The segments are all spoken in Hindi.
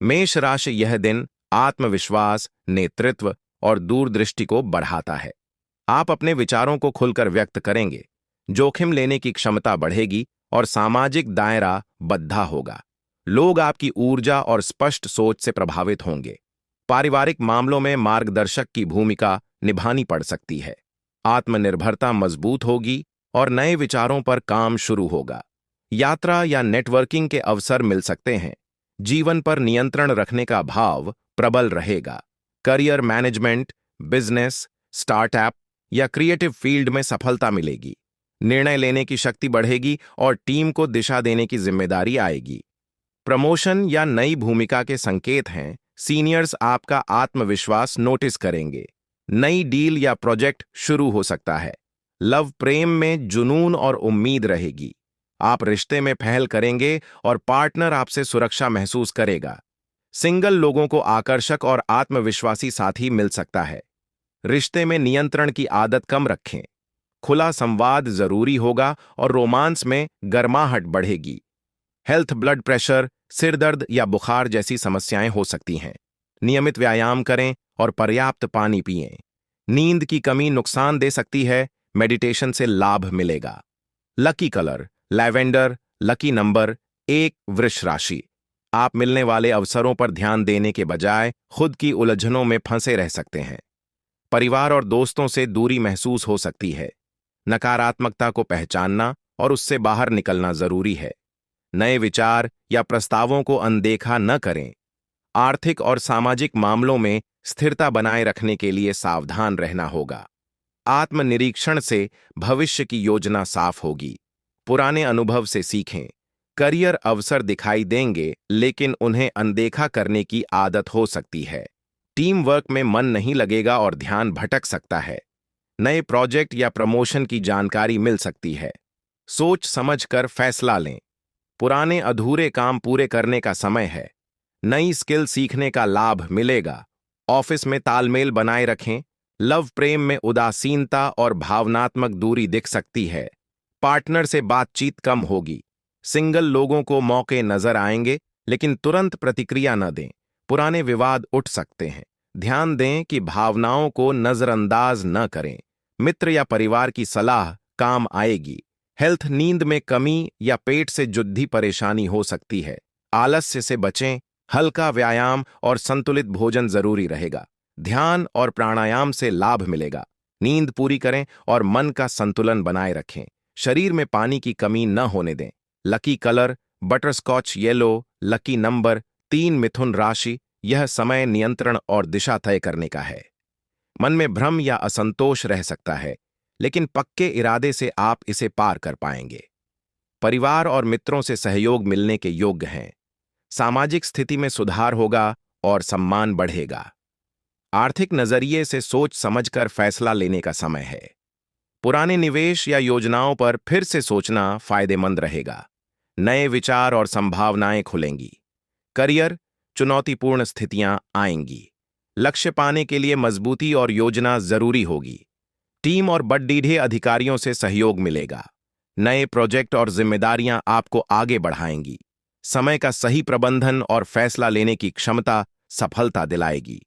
मेष राशि यह दिन आत्मविश्वास, नेतृत्व और दूरदृष्टि को बढ़ाता है। आप अपने विचारों को खुलकर व्यक्त करेंगे, जोखिम लेने की क्षमता बढ़ेगी और सामाजिक दायरा बद्धा होगा। लोग आपकी ऊर्जा और स्पष्ट सोच से प्रभावित होंगे। पारिवारिक मामलों में मार्गदर्शक की भूमिका निभानी पड़ सकती है। आत्मनिर्भरता मजबूत होगी और नए विचारों पर काम शुरू होगा। यात्रा या नेटवर्किंग के अवसर मिल सकते हैं। जीवन पर नियंत्रण रखने का भाव प्रबल रहेगा। करियर मैनेजमेंट, बिजनेस, स्टार्टअप या क्रिएटिव फील्ड में सफलता मिलेगी। निर्णय लेने की शक्ति बढ़ेगी और टीम को दिशा देने की जिम्मेदारी आएगी। प्रमोशन या नई भूमिका के संकेत हैं। सीनियर्स आपका आत्मविश्वास नोटिस करेंगे। नई डील या प्रोजेक्ट शुरू हो सकता है। लव प्रेम में जुनून और उम्मीद रहेगी। आप रिश्ते में पहल करेंगे और पार्टनर आपसे सुरक्षा महसूस करेगा। सिंगल लोगों को आकर्षक और आत्मविश्वासी साथी मिल सकता है। रिश्ते में नियंत्रण की आदत कम रखें। खुला संवाद जरूरी होगा और रोमांस में गर्माहट बढ़ेगी। हेल्थ, ब्लड प्रेशर, सिर दर्द या बुखार जैसी समस्याएं हो सकती हैं। नियमित व्यायाम करें और पर्याप्त पानी पिएं। नींद की कमी नुकसान दे सकती है, मेडिटेशन से लाभ मिलेगा। Lucky colour lavender, lucky number 1। वृष राशि, आप मिलने वाले अवसरों पर ध्यान देने के बजाय खुद की उलझनों में फंसे रह सकते हैं। परिवार और दोस्तों से दूरी महसूस हो सकती है। नकारात्मकता को पहचानना और उससे बाहर निकलना जरूरी है। नए विचार या प्रस्तावों को अनदेखा न करें। आर्थिक और सामाजिक मामलों में स्थिरता बनाए रखने के लिए सावधान रहना होगा। आत्मनिरीक्षण से भविष्य की योजना साफ होगी। पुराने अनुभव से सीखें। करियर अवसर दिखाई देंगे, लेकिन उन्हें अनदेखा करने की आदत हो सकती है। टीम वर्क में मन नहीं लगेगा और ध्यान भटक सकता है। नए प्रोजेक्ट या प्रमोशन की जानकारी मिल सकती है। सोच समझकर फैसला लें। पुराने अधूरे काम पूरे करने का समय है। नई स्किल सीखने का लाभ मिलेगा। ऑफिस में तालमेल बनाए रखें। लव प्रेम में उदासीनता और भावनात्मक दूरी दिख सकती है। पार्टनर से बातचीत कम होगी। सिंगल लोगों को मौके नजर आएंगे, लेकिन तुरंत प्रतिक्रिया न दें। पुराने विवाद उठ सकते हैं। ध्यान दें कि भावनाओं को नजरअंदाज न करें। मित्र या परिवार की सलाह काम आएगी। हेल्थ, नींद में कमी या पेट से जुद्धी परेशानी हो सकती है। आलस्य से बचें। हल्का व्यायाम और संतुलित भोजन जरूरी रहेगा। ध्यान और प्राणायाम से लाभ मिलेगा। नींद पूरी करें और मन का संतुलन बनाए रखें। शरीर में पानी की कमी न होने दें। Lucky colour butterscotch yellow, lucky number 3। मिथुन राशि, यह समय नियंत्रण और दिशा तय करने का है। मन में भ्रम या असंतोष रह सकता है, लेकिन पक्के इरादे से आप इसे पार कर पाएंगे। परिवार और मित्रों से सहयोग मिलने के योग्य हैं। सामाजिक स्थिति में सुधार होगा और सम्मान बढ़ेगा। आर्थिक नजरिए से सोच समझकर फैसला लेने का समय है। पुराने निवेश या योजनाओं पर फिर से सोचना फायदेमंद रहेगा। नए विचार और संभावनाएं खुलेंगी। करियर, चुनौतीपूर्ण स्थितियां आएंगी। लक्ष्य पाने के लिए मजबूती और योजना जरूरी होगी। टीम और बड़े अधिकारियों से सहयोग मिलेगा। नए प्रोजेक्ट और जिम्मेदारियां आपको आगे बढ़ाएंगी। समय का सही प्रबंधन और फैसला लेने की क्षमता सफलता दिलाएगी।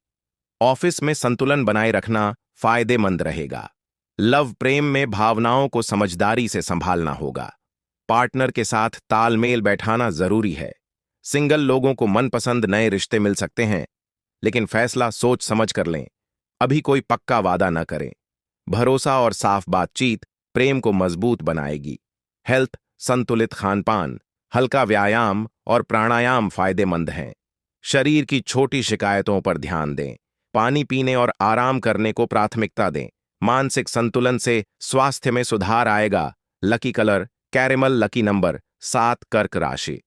ऑफिस में संतुलन बनाए रखना फायदेमंद रहेगा। लव प्रेम में भावनाओं को समझदारी से संभालना होगा। पार्टनर के साथ तालमेल बैठाना जरूरी है। सिंगल लोगों को मनपसंद नए रिश्ते मिल सकते हैं, लेकिन फैसला सोच समझ कर लें। अभी कोई पक्का वादा न करें। भरोसा और साफ बातचीत प्रेम को मजबूत बनाएगी। हेल्थ, संतुलित खानपान, हल्का व्यायाम और प्राणायाम फायदेमंद हैं। शरीर की छोटी शिकायतों पर ध्यान दें। पानी पीने और आराम करने को प्राथमिकता दें। मानसिक संतुलन से स्वास्थ्य में सुधार आएगा। Lucky colour caramel, lucky number 7। कर्क राशि,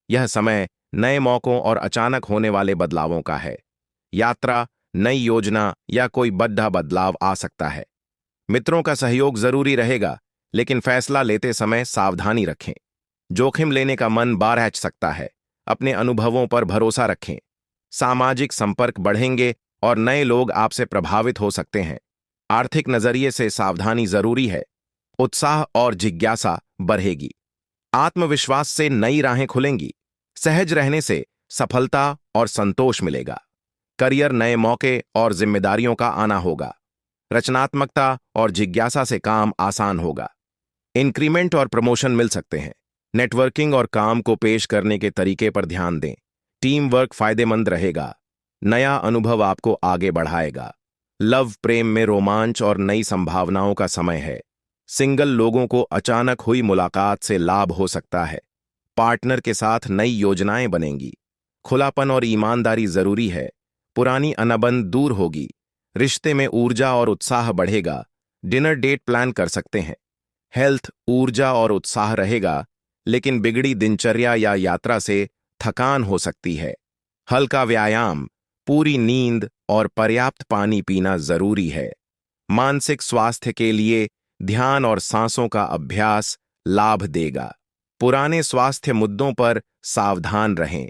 यह समय नए मौकों और अचानक होने वाले बदलावों का है। यात्रा, नई योजना या कोई बड़ा बदलाव आ सकता है। मित्रों का सहयोग जरूरी रहेगा, लेकिन फैसला लेते समय सावधानी रखें। जोखिम लेने का मन बारहच सकता है। अपने अनुभवों पर भरोसा रखें। सामाजिक संपर्क बढ़ेंगे और नए लोग आपसे प्रभावित हो सकते हैं। आर्थिक नजरिए से सावधानी जरूरी है। उत्साह और जिज्ञासा बढ़ेगी। आत्मविश्वास से नई राहें खुलेंगी। सहज रहने से सफलता और संतोष मिलेगा। करियर नए मौके और जिम्मेदारियों का आना होगा। रचनात्मकता और जिज्ञासा से काम आसान होगा। इंक्रीमेंट और प्रमोशन मिल सकते हैं। नेटवर्किंग और काम को पेश करने के तरीके पर ध्यान दें। टीम वर्क फायदेमंद रहेगा। नया अनुभव आपको आगे बढ़ाएगा। लव प्रेम में रोमांच और नई संभावनाओं का समय है। सिंगल लोगों को अचानक हुई मुलाकात से लाभ हो सकता है। पार्टनर के साथ नई योजनाएं बनेंगी। खुलापन और ईमानदारी जरूरी है। पुरानी अनबन दूर होगी। रिश्ते में ऊर्जा और उत्साह बढ़ेगा। डिनर डेट प्लान कर सकते हैं। हेल्थ ऊर्जा और उत्साह रहेगा, लेकिन बिगड़ी दिनचर्या या यात्रा से थकान हो सकती है। हल्का व्यायाम, पूरी नींद और पर्याप्त पानी पीना जरूरी है। मानसिक स्वास्थ्य के लिए ध्यान और सांसों का अभ्यास लाभ देगा। पुराने स्वास्थ्य मुद्दों पर सावधान रहें।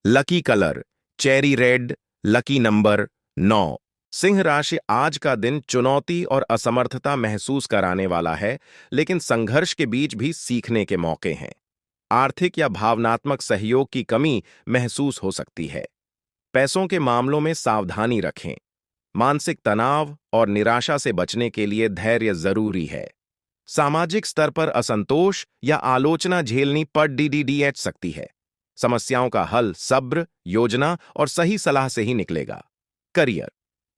Lucky colour cherry red. Lucky number 9। Singh राशि। आज का दिन चुनौती और असमर्थता महसूस कराने वाला है, लेकिन संघर्ष के बीच भी सीखने के मौके हैं। आर्थिक या भावनात्मक सहयोग की कमी महसूस हो सकती है। पैसों के मामलों में सावधानी रखें। मानसिक तनाव और निराशा से बचने के लिए धैर्य जरूरी है। सामाजिक स्तर पर असंतोष या आलोचना झेलनी पड़ डीडीडीएच सकती है। समस्याओं का हल सब्र, योजना और सही सलाह से ही निकलेगा। करियर।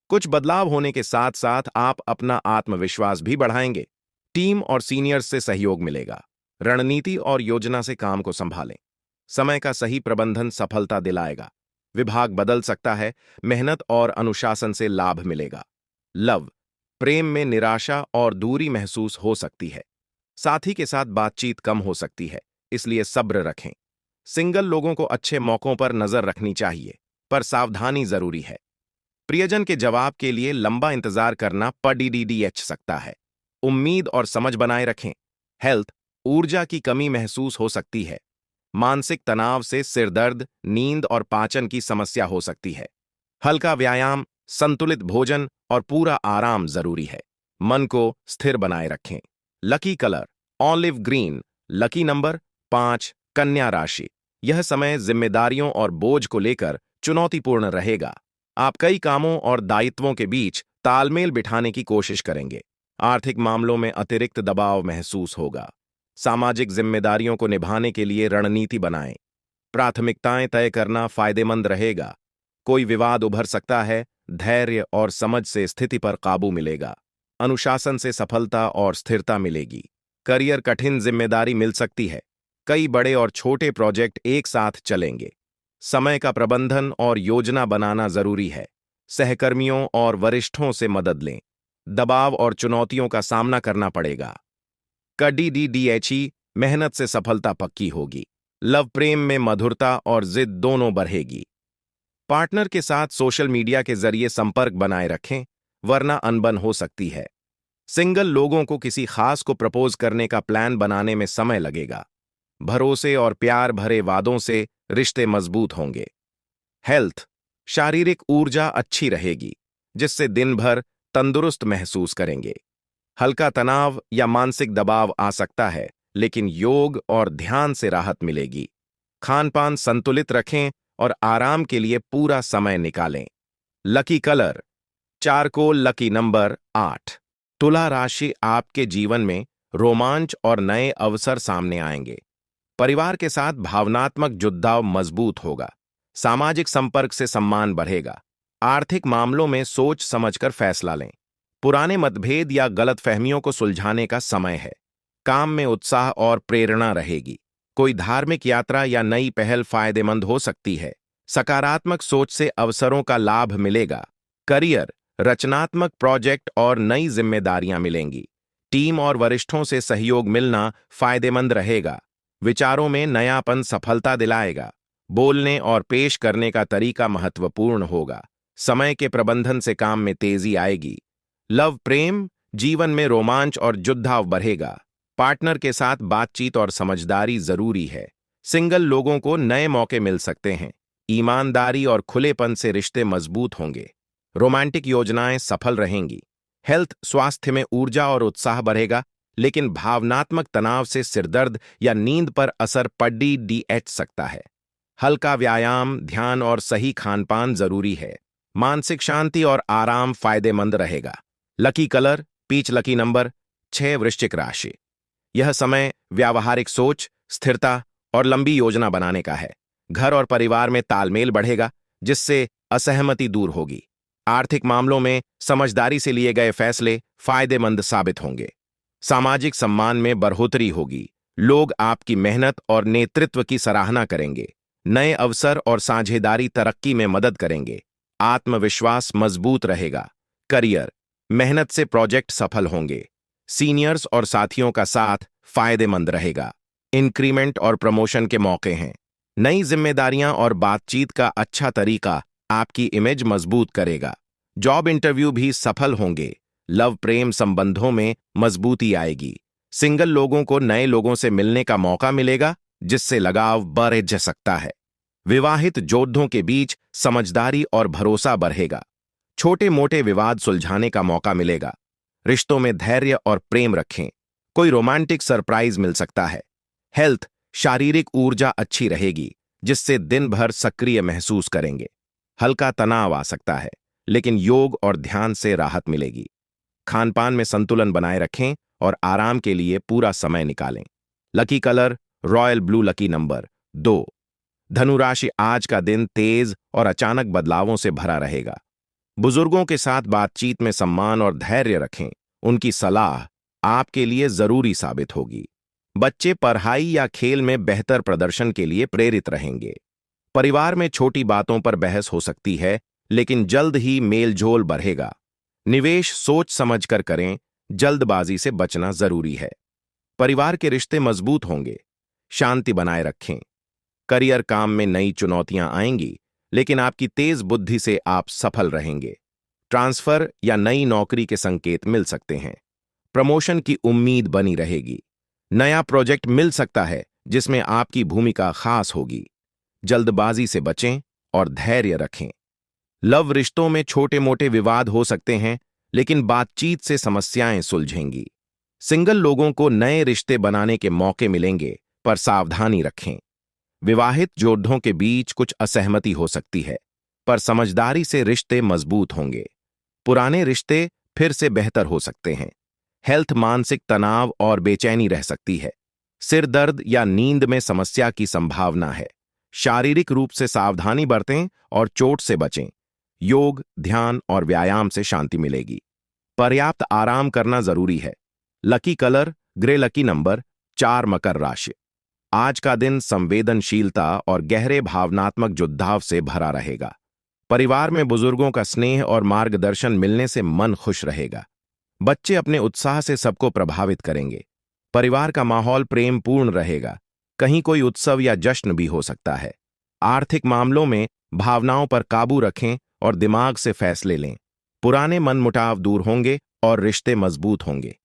कुछ बदलाव होने के साथ साथ आप अपना आत्मविश्वास भी बढ़ाएंगे। टीम और सीनियर्स से सहयोग मिलेगा। रणनीति और योजना से काम को संभालें। समय का सही प्रबंधन सफलता दिलाएगा। विभाग बदल सकता है। मेहनत और अनुशासन से लाभ मिलेगा। लव प्रेम में निराशा और दूरी महसूस हो सकती है। साथी के साथ बातचीत कम हो सकती है, इसलिए सब्र रखें। सिंगल लोगों को अच्छे मौकों पर नजर रखनी चाहिए, पर सावधानी जरूरी है। प्रियजन के जवाब के लिए लंबा इंतजार करना पड़ीडीडीएच सकता है। उम्मीद और समझ बनाए रखें। हेल्थ ऊर्जा की कमी महसूस हो सकती है। मानसिक तनाव से सिरदर्द, नींद और पाचन की समस्या हो सकती है। हल्का व्यायाम, संतुलित भोजन और पूरा आराम जरूरी है। मन को स्थिर बनाए रखें। Lucky colour olive green. Lucky number 5। कन्या राशि। यह समय जिम्मेदारियों और बोझ को लेकर चुनौतीपूर्ण रहेगा। आप कई कामों और दायित्वों के बीच तालमेल बिठाने की कोशिश करेंगे। आर्थिक मामलों में अतिरिक्त दबाव महसूस होगा। सामाजिक जिम्मेदारियों को निभाने के लिए रणनीति बनाएं। प्राथमिकताएं तय करना फायदेमंद रहेगा। कोई विवाद उभर सकता है। धैर्य और समझ से स्थिति पर काबू मिलेगा। अनुशासन से सफलता और स्थिरता मिलेगी। करियर कठिन जिम्मेदारी मिल सकती है। कई बड़े और छोटे प्रोजेक्ट एक साथ चलेंगे। समय का प्रबंधन और योजना बनाना जरूरी है। सहकर्मियों और वरिष्ठों से मदद लें। दबाव और चुनौतियों का सामना करना पड़ेगा। कड़ीडीडीएचई मेहनत से सफलता पक्की होगी। लव प्रेम में मधुरता और जिद दोनों बढ़ेगी। पार्टनर के साथ सोशल मीडिया के जरिए संपर्क बनाए रखें, वरना अनबन हो सकती है। सिंगल लोगों को किसी खास को प्रपोज करने का प्लान बनाने में समय लगेगा। भरोसे और प्यार भरे वादों से रिश्ते मजबूत होंगे। हेल्थ शारीरिक ऊर्जा अच्छी रहेगी, जिससे दिन भर तंदुरुस्त महसूस करेंगे। हल्का तनाव या मानसिक दबाव आ सकता है, लेकिन योग और ध्यान से राहत मिलेगी। खान-पान संतुलित रखें और आराम के लिए पूरा समय निकालें। Lucky colour charcoal. Lucky number 8। तुला राशि। आपके जीवन में रोमांच और नए अवसर सामने आएंगे। परिवार के साथ भावनात्मक जुड़ाव मजबूत होगा। सामाजिक संपर्क से सम्मान बढ़ेगा। आर्थिक मामलों में सोच समझकर फैसला लें। पुराने मतभेद या गलतफहमियों को सुलझाने का समय है। काम में उत्साह और प्रेरणा रहेगी। कोई धार्मिक यात्रा या नई पहल फायदेमंद हो सकती है। सकारात्मक सोच से अवसरों का लाभ मिलेगा। करियर रचनात्मक प्रोजेक्ट और नई जिम्मेदारियां मिलेंगी। टीम और वरिष्ठों से सहयोग मिलना फायदेमंद रहेगा। विचारों में नयापन सफलता दिलाएगा। बोलने और पेश करने का तरीका महत्वपूर्ण होगा। समय के प्रबंधन से काम में तेजी आएगी। लव प्रेम जीवन में रोमांच और जुड़ाव बढ़ेगा। पार्टनर के साथ बातचीत और समझदारी जरूरी है। सिंगल लोगों को नए मौके मिल सकते हैं। ईमानदारी और खुलेपन से रिश्ते मजबूत होंगे। रोमांटिक योजनाएं सफल रहेंगी। हेल्थ स्वास्थ्य में ऊर्जा और उत्साह बढ़ेगा, लेकिन भावनात्मक तनाव से सिरदर्द या नींद पर असर पड़ीडीएच सकता है। हल्का व्यायाम, ध्यान और सही खानपान जरूरी है। मानसिक शांति और आराम फायदेमंद रहेगा। Lucky colour peach, lucky number 6, वृश्चिक राशि। यह समय व्यावहारिक सोच, स्थिरता और लंबी योजना बनाने का है। घर और परिवार में तालमेल बढ़ेगा, जिससे असहमति दूर होगी। आर्थिक मामलों में समझदारी से लिए गए फैसले फायदेमंद साबित होंगे। सामाजिक सम्मान में बढ़ोतरी होगी। लोग आपकी मेहनत और नेतृत्व की सराहना करेंगे। नए अवसर और साझेदारी तरक्की में मदद करेंगे। आत्मविश्वास मजबूत रहेगा। करियर, मेहनत से प्रोजेक्ट सफल होंगे। सीनियर्स और साथियों का साथ फायदेमंद रहेगा। इंक्रीमेंट और प्रमोशन के मौके हैं। नई जिम्मेदारियां और बातचीत का अच्छा तरीका आपकी इमेज मजबूत करेगा। जॉब इंटरव्यू भी सफल होंगे। लव प्रेम संबंधों में मजबूती आएगी। सिंगल लोगों को नए लोगों से मिलने का मौका मिलेगा, जिससे लगाव बढ़ जा सकता है। विवाहित जोड़ों के बीच समझदारी और भरोसा बढ़ेगा। छोटे मोटे विवाद सुलझाने का मौका मिलेगा। रिश्तों में धैर्य और प्रेम रखें। कोई रोमांटिक सरप्राइज मिल सकता है। हेल्थ, शारीरिक ऊर्जा अच्छी रहेगी, जिससे दिन भर सक्रिय महसूस करेंगे। हल्का तनाव आ सकता है, लेकिन योग और ध्यान से राहत मिलेगी। खानपान में संतुलन बनाए रखें और आराम के लिए पूरा समय निकालें। Lucky colour royal blue, lucky number 2। धनु राशि, आज का दिन तेज और अचानक बदलावों से भरा रहेगा। बुजुर्गों के साथ बातचीत में सम्मान और धैर्य रखें। उनकी सलाह आपके लिए जरूरी साबित होगी। बच्चे पढ़ाई या खेल में बेहतर प्रदर्शन के लिए प्रेरित रहेंगे। परिवार में छोटी बातों पर बहस हो सकती है, लेकिन जल्द ही मेलजोल बढ़ेगा। निवेश सोच समझकर करें, जल्दबाजी से बचना जरूरी है। परिवार के रिश्ते मजबूत होंगे। शांति बनाए रखें। करियर, काम में नई चुनौतियां आएंगी, लेकिन आपकी तेज बुद्धि से आप सफल रहेंगे। ट्रांसफर या नई नौकरी के संकेत मिल सकते हैं। प्रमोशन की उम्मीद बनी रहेगी। नया प्रोजेक्ट मिल सकता है, जिसमें आपकी भूमिका खास होगी। जल्दबाजी से बचें और धैर्य रखें। लव रिश्तों में छोटे मोटे विवाद हो सकते हैं, लेकिन बातचीत से समस्याएं सुलझेंगी। सिंगल लोगों को नए रिश्ते बनाने के मौके मिलेंगे, पर सावधानी रखें। विवाहित जोड़ों के बीच कुछ असहमति हो सकती है, पर समझदारी से रिश्ते मजबूत होंगे। पुराने रिश्ते फिर से बेहतर हो सकते हैं। हेल्थ, मानसिक तनाव और बेचैनी रह सकती है। सिर दर्द या नींद में समस्या की संभावना है। शारीरिक रूप से सावधानी बरतें और चोट से बचें। योग, ध्यान और व्यायाम से शांति मिलेगी। पर्याप्त आराम करना जरूरी है। Lucky colour grey, lucky number 4, मकर राशि। आज का दिन संवेदनशीलता और गहरे भावनात्मक जुड़ाव से भरा रहेगा। परिवार में बुजुर्गों का स्नेह और मार्गदर्शन मिलने से मन खुश रहेगा। बच्चे अपने उत्साह से सबको प्रभावित करेंगे। परिवार का माहौल प्रेमपूर्ण रहेगा। कहीं कोई उत्सव या जश्न भी हो सकता है। आर्थिक मामलों में भावनाओं पर काबू रखें और दिमाग से फैसले लें। पुराने मनमुटाव दूर होंगे और रिश्ते मजबूत होंगे।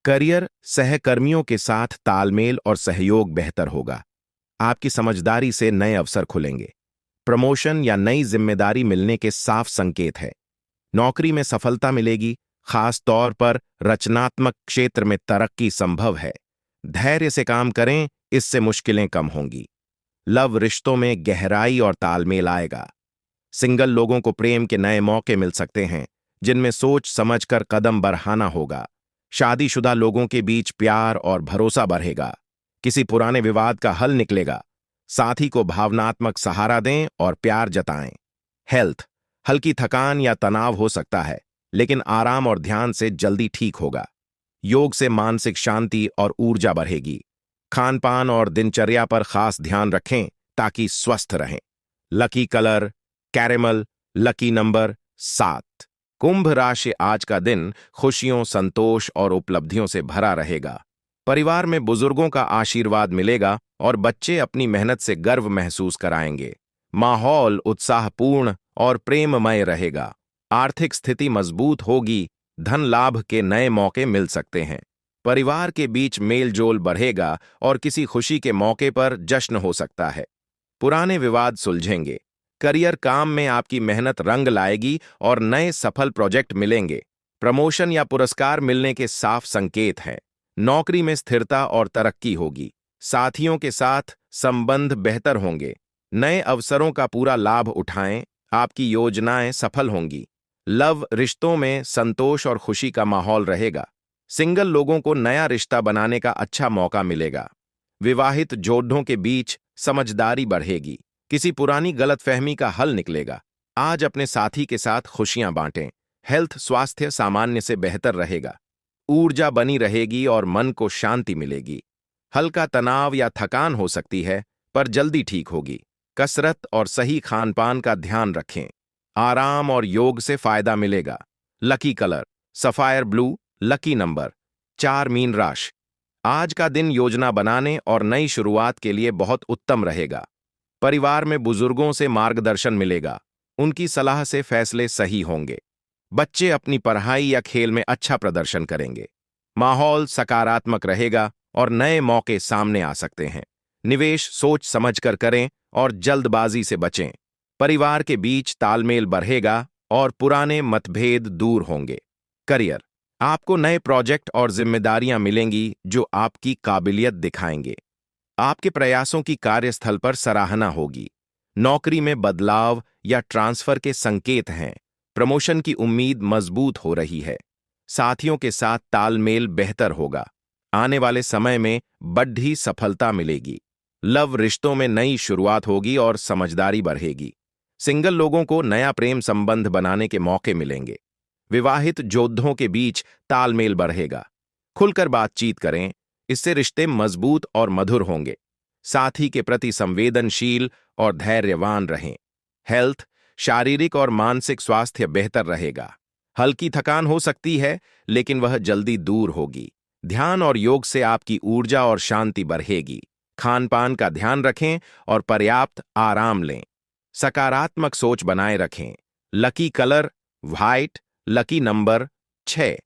करियर, सहकर्मियों के साथ तालमेल और सहयोग बेहतर होगा। आपकी समझदारी से नए अवसर खुलेंगे। प्रमोशन या नई जिम्मेदारी मिलने के साफ संकेत है। नौकरी में सफलता मिलेगी, खास तौर पर रचनात्मक क्षेत्र में तरक्की संभव है। धैर्य से काम करें, इससे मुश्किलें कम होंगी। लव रिश्तों में गहराई और तालमेल आएगा। सिंगल लोगों को प्रेम के नए मौके मिल सकते हैं, जिनमें सोच समझकर कदम बढ़ाना होगा। शादीशुदा लोगों के बीच प्यार और भरोसा बढ़ेगा। किसी पुराने विवाद का हल निकलेगा। साथी को भावनात्मक सहारा दें और प्यार जताएं। हेल्थ, हल्की थकान या तनाव हो सकता है, लेकिन आराम और ध्यान से जल्दी ठीक होगा। योग से मानसिक शांति और ऊर्जा बढ़ेगी। खानपान और दिनचर्या पर खास ध्यान रखें ताकि स्वस्थ रहें। Lucky colour caramel, lucky number 7। कुंभ राशि, आज का दिन खुशियों, संतोष और उपलब्धियों से भरा रहेगा। परिवार में बुजुर्गों का आशीर्वाद मिलेगा और बच्चे अपनी मेहनत से गर्व महसूस कराएंगे। माहौल उत्साहपूर्ण और प्रेममय रहेगा। आर्थिक स्थिति मजबूत होगी। धन लाभ के नए मौके मिल सकते हैं। परिवार के बीच मेलजोल बढ़ेगा और किसी खुशी के मौके पर जश्न हो सकता है। पुराने विवाद सुलझेंगे। करियर, काम में आपकी मेहनत रंग लाएगी और नए सफल प्रोजेक्ट मिलेंगे। प्रमोशन या पुरस्कार मिलने के साफ संकेत हैं। नौकरी में स्थिरता और तरक्की होगी। साथियों के साथ संबंध बेहतर होंगे। नए अवसरों का पूरा लाभ उठाएं, आपकी योजनाएं सफल होंगी। लव रिश्तों में संतोष और खुशी का माहौल रहेगा। सिंगल लोगों को नया रिश्ता बनाने का अच्छा मौका मिलेगा। विवाहित जोड़ों के बीच समझदारी बढ़ेगी। किसी पुरानी गलतफहमी का हल निकलेगा। आज अपने साथी के साथ खुशियां बांटें। हेल्थ स्वास्थ्य सामान्य से बेहतर रहेगा। ऊर्जा बनी रहेगी और मन को शांति मिलेगी। हल्का तनाव या थकान हो सकती है, पर जल्दी ठीक होगी। कसरत और सही खानपान का ध्यान रखें। आराम और योग से फायदा मिलेगा। Lucky colour sapphire blue. Lucky number 4। Mean राशि। आज का दिन योजना बनाने और नई शुरुआत के लिए बहुत उत्तम रहेगा। परिवार में बुजुर्गों से मार्गदर्शन मिलेगा। उनकी सलाह से फैसले सही होंगे। बच्चे अपनी पढ़ाई या खेल में अच्छा प्रदर्शन करेंगे। माहौल सकारात्मक रहेगा और नए मौके सामने आ सकते हैं। निवेश सोच समझकर करें और जल्दबाजी से बचें। परिवार के बीच तालमेल बढ़ेगा और पुराने मतभेद दूर होंगे। करियर। आपको नए प्रोजेक्ट और जिम्मेदारियां मिलेंगी जो आपकी काबिलियत दिखाएंगे। आपके प्रयासों की कार्यस्थल पर सराहना होगी। नौकरी में बदलाव या ट्रांसफर के संकेत हैं। प्रमोशन की उम्मीद मजबूत हो रही है। साथियों के साथ तालमेल बेहतर होगा। आने वाले समय में बढ़ी सफलता मिलेगी। लव रिश्तों में नई शुरुआत होगी और समझदारी बढ़ेगी। सिंगल लोगों को नया प्रेम संबंध बनाने के मौके मिलेंगे। विवाहित जोड़ों के बीच तालमेल बढ़ेगा। खुलकर बातचीत करें, इससे रिश्ते मजबूत और मधुर होंगे। साथी के प्रति संवेदनशील और धैर्यवान रहें। हेल्थ शारीरिक और मानसिक स्वास्थ्य बेहतर रहेगा। हल्की थकान हो सकती है, लेकिन वह जल्दी दूर होगी। ध्यान और योग से आपकी ऊर्जा और शांति बढ़ेगी। खानपान का ध्यान रखें और पर्याप्त आराम लें। सकारात्मक सोच बनाए रखें। Lucky colour white. Lucky number 6।